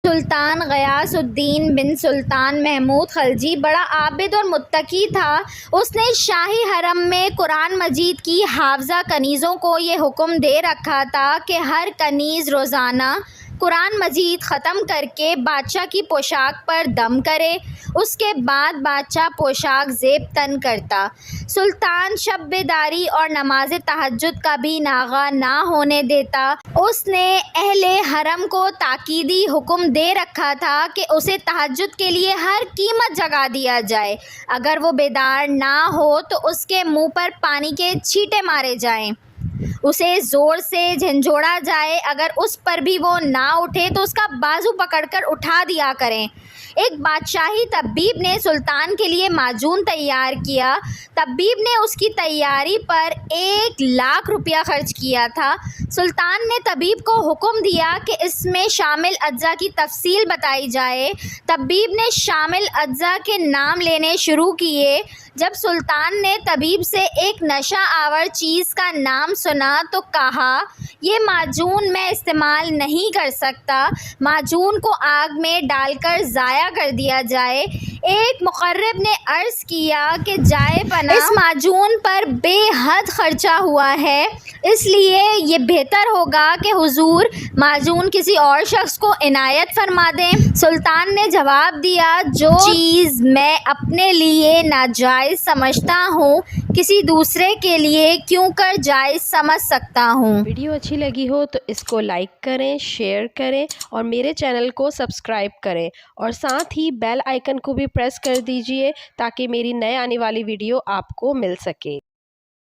سلطان غیاث الدین بن سلطان محمود خلجی بڑا عابد اور متقی تھا۔ اس نے شاہی حرم میں قرآن مجید کی حافظہ کنیزوں کو یہ حکم دے رکھا تھا کہ ہر کنیز روزانہ قرآن مجید ختم کر کے بادشاہ کی پوشاک پر دم کرے، اس کے بعد بادشاہ پوشاک زیب تن کرتا۔ سلطان شب بیداری اور نماز تہجد کا بھی ناغہ نہ ہونے دیتا۔ اس نے اہل حرم کو تاکیدی حکم دے رکھا تھا کہ اسے تہجد کے لیے ہر قیمت جگا دیا جائے، اگر وہ بیدار نہ ہو تو اس کے منہ پر پانی کے چھینٹے مارے جائیں، اسے زور سے جھنجھوڑا جائے، اگر اس پر بھی وہ نہ اٹھے تو اس کا بازو پکڑ کر اٹھا دیا کریں۔ ایک بادشاہی طبیب نے سلطان کے لیے معجون تیار کیا۔ طبیب نے اس کی تیاری پر 1,00,000 روپیہ خرچ کیا تھا۔ سلطان نے طبیب کو حکم دیا کہ اس میں شامل اجزاء کی تفصیل بتائی جائے۔ طبیب نے شامل اجزاء کے نام لینے شروع کیے۔ جب سلطان نے طبیب سے ایک نشہ آور چیز کا نام سنا تو کہا، یہ معجون میں استعمال نہیں کر سکتا، معجون کو آگ میں ڈال کر ضائع کر دیا جائے۔ ایک مقرب نے عرض کیا کہ جائے پناہ، اس معجون پر بے حد خرچہ ہوا ہے، اس لیے یہ بہتر ہوگا کہ حضور معجون کسی اور شخص کو عنایت فرما دیں۔ سلطان نے جواب دیا، جو چیز میں اپنے لیے ناجائز سمجھتا ہوں کسی دوسرے کے لیے کیوں کر جائز سمجھ سکتا ہوں۔ ویڈیو اچھی لگی ہو تو اس کو لائک کریں، شیئر کریں اور میرے چینل کو سبسکرائب کریں اور ساتھ ہی بیل آئیکن کو بھی پریس کر دیجئے تاکہ میری نئے آنے والی ویڈیو آپ کو مل سکے۔